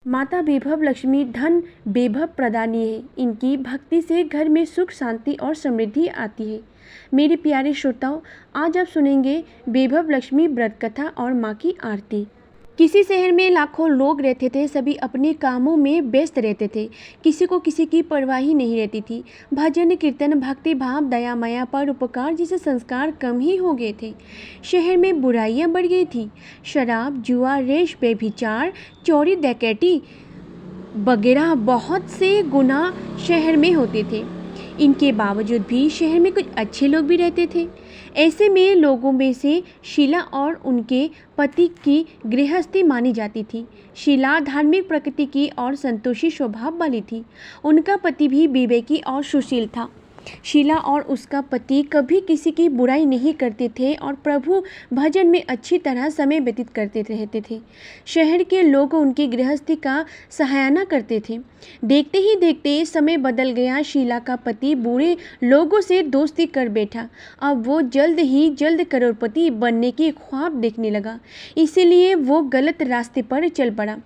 माता वैभव लक्ष्मी धन वैभव प्रदानी है। इनकी भक्ति से घर में सुख शांति और समृद्धि आती है। मेरे प्यारे श्रोताओं, आज आप सुनेंगे वैभव लक्ष्मी व्रत कथा और माँ की आरती। किसी शहर में लाखों लोग रहते थे। सभी अपने कामों में व्यस्त रहते थे। किसी को किसी की परवाह ही नहीं रहती थी। भजन कीर्तन भक्ति भाव दया माया परोपकार जैसे संस्कार कम ही हो गए थे। शहर में बुराइयां बढ़ गई थी। शराब जुआ रेश व्यभिचार चोरी डकैती वगैरह बहुत से गुनाह शहर में होते थे। इनके बावजूद भी शहर में कुछ अच्छे लोग भी रहते थे। ऐसे में लोगों में से शीला और उनके पति की गृहस्थी मानी जाती थी। शीला धार्मिक प्रकृति की और संतोषी स्वभाव वाली थी। उनका पति भी विवेकी और सुशील था। शीला और उसका पति कभी किसी की बुराई नहीं करते थे और प्रभु भजन में अच्छी तरह समय व्यतीत करते रहते थे। शहर के लोग उनकी गृहस्थी का सराहना करते थे। देखते ही देखते समय बदल गया। शीला का पति बुरे लोगों से दोस्ती कर बैठा। अब वो जल्द करोड़पति बनने की ख्वाब देखने लगा। इसीलिए वो गलत रास्ते पर चल पड़ा।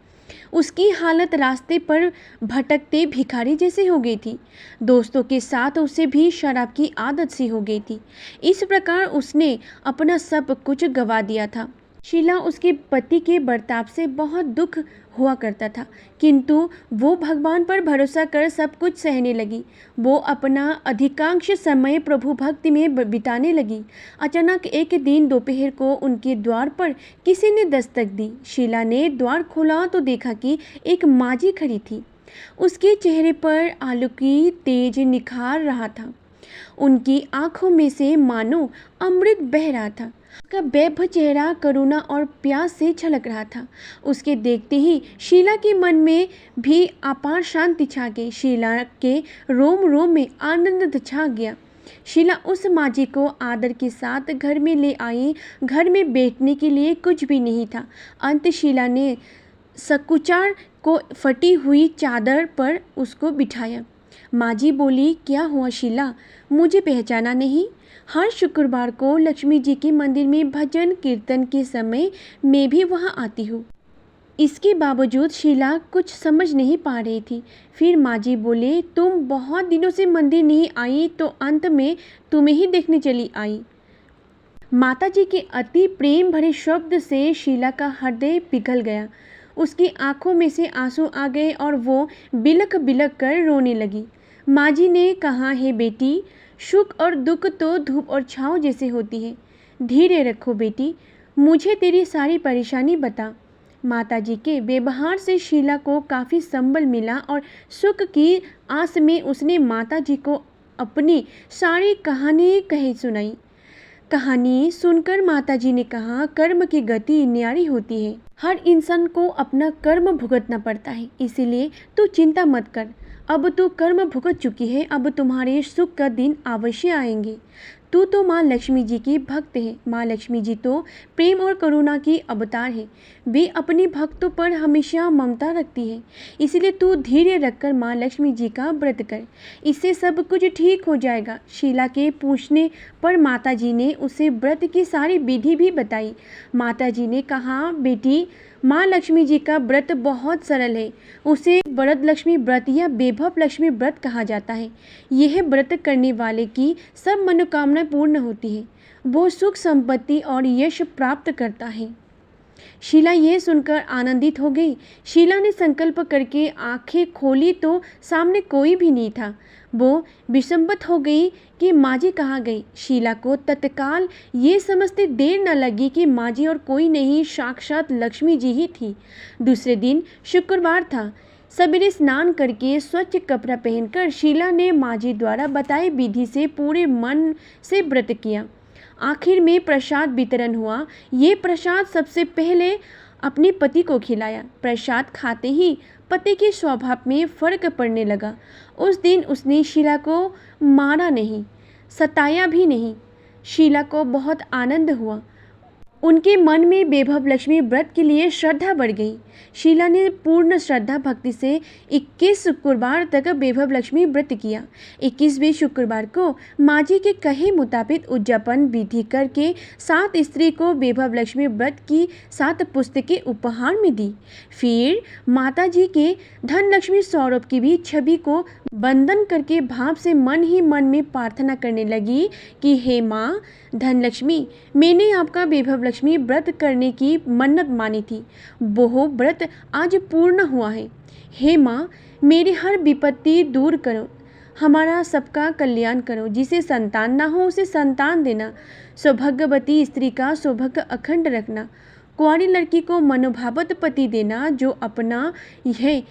उसकी हालत रास्ते पर भटकते भिखारी जैसे हो गई थी। दोस्तों के साथ उसे भी शराब की आदत सी हो गई थी। इस प्रकार उसने अपना सब कुछ गंवा दिया था। शीला उसके पति के बर्ताव से बहुत दुख हुआ करता था, किंतु वो भगवान पर भरोसा कर सब कुछ सहने लगी। वो अपना अधिकांश समय प्रभु भक्ति में बिताने लगी। अचानक एक दिन दोपहर को उनके द्वार पर किसी ने दस्तक दी। शीला ने द्वार खोला तो देखा कि एक माजी खड़ी थी। उसके चेहरे पर आलू की तेज निखार रहा था। उनकी आंखों में से मानो अमृत बह रहा था। उसका वैभव चेहरा करुणा और प्यास से छलक रहा था। उसके देखते ही शीला के मन में भी अपार शांति छा गई। शीला के रोम रोम में आनंद छा गया। शीला उस माजी को आदर के साथ घर में ले आई। घर में बैठने के लिए कुछ भी नहीं था। अंत शीला ने सकुचार को फटी हुई चादर पर उसको बिठाया। माजी बोली, क्या हुआ शीला, मुझे पहचाना नहीं? हर शुक्रवार को लक्ष्मी जी के मंदिर में भजन कीर्तन के समय मैं भी वहां आती हूँ। इसके बावजूद शीला कुछ समझ नहीं पा रही थी। फिर माजी बोले, तुम बहुत दिनों से मंदिर नहीं आई तो अंत में तुम्हें ही देखने चली आई। माताजी के अति प्रेम भरे शब्द से शीला का हृदय पिघल गया। उसकी आंखों में से आंसू आ गए और वो बिलख बिलख कर रोने लगी। माजी ने कहा, है बेटी, सुख और दुख तो धूप और छाँव जैसे होती है। धीरे रखो बेटी, मुझे तेरी सारी परेशानी बता। माताजी के व्यवहार से शीला को काफ़ी संबल मिला और सुख की आस में उसने माताजी को अपनी सारी कहानी कही सुनाई। कहानी सुनकर माताजी ने कहा, कर्म की गति न्यारी होती है। हर इंसान को अपना कर्म भुगतना पड़ता है, इसीलिए तू चिंता मत कर। अब तू कर्म भुगत चुकी है, अब तुम्हारे सुख का दिन अवश्य आएंगे। तू तो माँ लक्ष्मी जी की भक्त है। माँ लक्ष्मी जी तो प्रेम और करुणा की अवतार है। वे अपने भक्तों पर हमेशा ममता रखती है। इसलिए तू धैर्य रखकर माँ लक्ष्मी जी का व्रत कर, इससे सब कुछ ठीक हो जाएगा। शीला के पूछने पर माताजी ने उसे व्रत की सारी विधि भी बताई। माताजी ने कहा, बेटी, माँ लक्ष्मी जी का व्रत बहुत सरल है। उसे वरद लक्ष्मी व्रत या वैभव लक्ष्मी व्रत कहा जाता है। यह व्रत करने वाले की सब मनोकामनाएं पूर्ण होती है। वो सुख संपत्ति और यश प्राप्त करता है। शीला यह सुनकर आनंदित हो गई। शीला ने संकल्प करके आंखें खोली तो सामने कोई भी नहीं था। वो विस्मित हो गई कि माजी कहाँ गई। शीला को तत्काल ये समझते देर न लगी कि माजी और कोई नहीं, साक्षात लक्ष्मी जी ही थी। दूसरे दिन शुक्रवार था। सवेरे स्नान करके स्वच्छ कपड़ा पहनकर शीला ने माजी द्वारा बताई विधि से पूरे मन से व्रत किया। आखिर में प्रसाद वितरण हुआ। ये प्रसाद सबसे पहले अपने पति को खिलाया। प्रसाद खाते ही पति के स्वभाव में फर्क पड़ने लगा। उस दिन उसने शीला को मारा नहीं, सताया भी नहीं। शीला को बहुत आनंद हुआ। उनके मन में वैभव लक्ष्मी व्रत के लिए श्रद्धा बढ़ गई। शीला ने पूर्ण श्रद्धा भक्ति से 21 शुक्रवार तक वैभव लक्ष्मी व्रत किया। 21वें शुक्रवार को माँ जी के कहे मुताबिक उद्यापन विधि करके 7 स्त्री को वैभव लक्ष्मी व्रत की 7 पुस्तकें उपहार में दी। फिर माता जी के धन लक्ष्मी स्वरूप की भी छवि को वंदन करके भाव से मन ही मन में प्रार्थना करने लगी कि हे माँ धनलक्ष्मी, मैंने आपका वैभव लक्ष्मी व्रत करने की मन्नत मानी थी, वो व्रत आज पूर्ण हुआ है। हे माँ, मेरी हर विपत्ति दूर करो, हमारा सबका कल्याण करो। जिसे संतान ना हो उसे संतान देना, सौभाग्यवती स्त्री का सौभाग्य अखंड रखना, कुंवारी लड़की को मनोभावत पति देना। जो अपना यह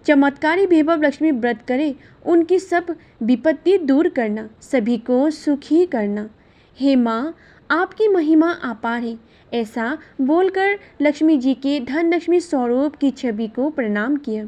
चमत्कारी वैभव लक्ष्मी व्रत करे उनकी सब विपत्ति दूर करना, सभी को सुखी करना। हे माँ, आपकी महिमा अपार है। ऐसा बोलकर लक्ष्मी जी के धन लक्ष्मी स्वरूप की छवि को प्रणाम किया।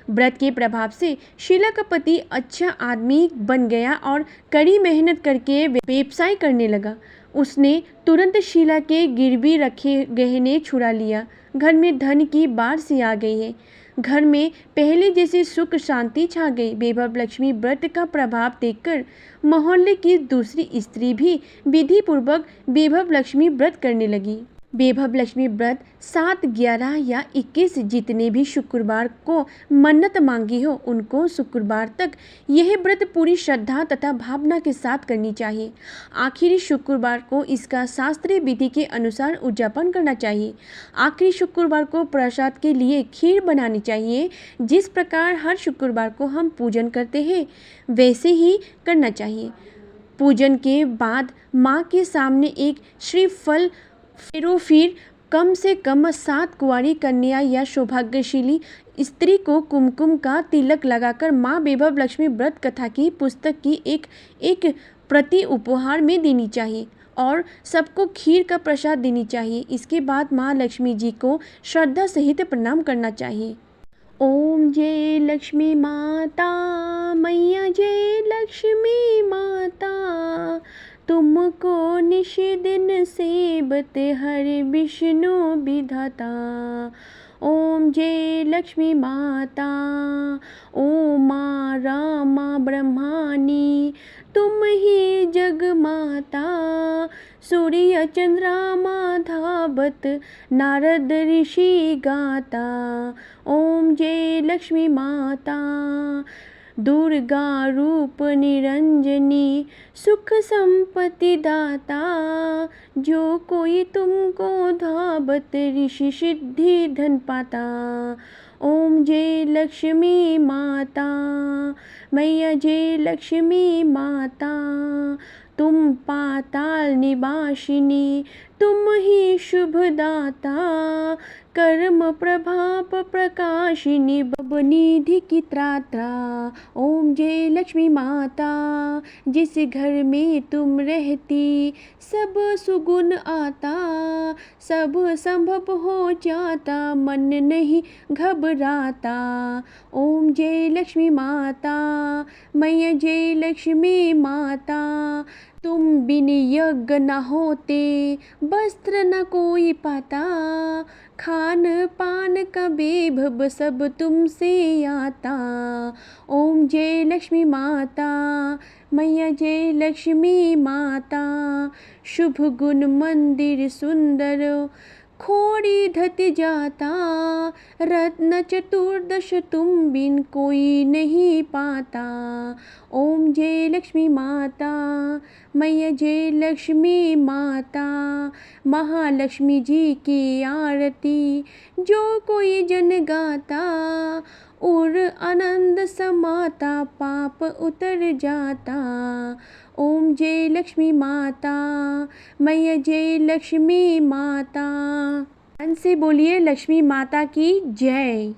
व्रत के प्रभाव से शीला का पति अच्छा आदमी बन गया और कड़ी मेहनत करके व्यवसाय करने लगा। उसने तुरंत शीला के गिरवी रखे गहने छुड़ा लिया। घर में धन की बारिश आ गई है। घर में पहले जैसे सुख शांति छा गई। वैभव लक्ष्मी व्रत का प्रभाव देखकर मोहल्ले की दूसरी स्त्री भी विधि पूर्वक वैभव लक्ष्मी व्रत करने लगी। वैभव लक्ष्मी व्रत 7, 11 या 21 जितने भी शुक्रवार को मन्नत मांगी हो उनको शुक्रवार तक यह व्रत पूरी श्रद्धा तथा भावना के साथ करनी चाहिए। आखिरी शुक्रवार को इसका शास्त्रीय विधि के अनुसार उद्यापन करना चाहिए। आखिरी शुक्रवार को प्रसाद के लिए खीर बनानी चाहिए। जिस प्रकार हर शुक्रवार को हम पूजन करते हैं वैसे ही करना चाहिए। पूजन के बाद माँ के सामने एक श्रीफल फिर कम से कम 7 कुंवारी कन्या या सौभाग्यशाली स्त्री को कुमकुम का तिलक लगाकर माँ वैभव लक्ष्मी व्रत कथा की पुस्तक की एक प्रति उपहार में देनी चाहिए और सबको खीर का प्रसाद देनी चाहिए। इसके बाद माँ लक्ष्मी जी को श्रद्धा सहित प्रणाम करना चाहिए। ओम जय लक्ष्मी माता, मैया जय लक्ष्मी माता, तुमको निश दिन सेवत हर विष्णु विधाता। ओम जय लक्ष्मी माता, ओम माँ रामा ब्रह्मानी, तुम ही जग माता। सूर्य चंद्रमा धावत, नारद ऋषि गाता। ओम जय लक्ष्मी माता, दुर्गा रूप निरंजनी, सुख संपत्ति दाता। जो कोई तुमको धावत, ऋषि सिद्धि धन पाता। ओम जय लक्ष्मी माता, मैया जय लक्ष्मी माता, तुम पाताल निवासिनी, तुम ही शुभ दाता। कर्म प्रभाप प्रकाशिनी, बबनिधि की त्रात्रा। ओम जय लक्ष्मी माता, जिस घर में तुम रहती सब सुगुण आता, सब संभव हो जाता, मन नहीं घबराता। ओम जय लक्ष्मी माता, मैया जय लक्ष्मी माता, तुम बिन यज्ञ न होते, वस्त्र न कोई पाता। खान पान का वैभव सब तुमसे आता। ओम जय लक्ष्मी माता, मैया जय लक्ष्मी माता, शुभ गुण मंदिर सुंदर, खोड़ी धत जाता। रत्न चतुर्दश तुम बिन कोई नहीं पाता। ओम जय लक्ष्मी माता, मैया जय लक्ष्मी माता, महालक्ष्मी जी की आरती जो कोई जन गाता। और आनंद समाता, पाप उतर जाता। ओम जय लक्ष्मी माता, मैया जय लक्ष्मी माता। मन से बोलिए लक्ष्मी माता की जय।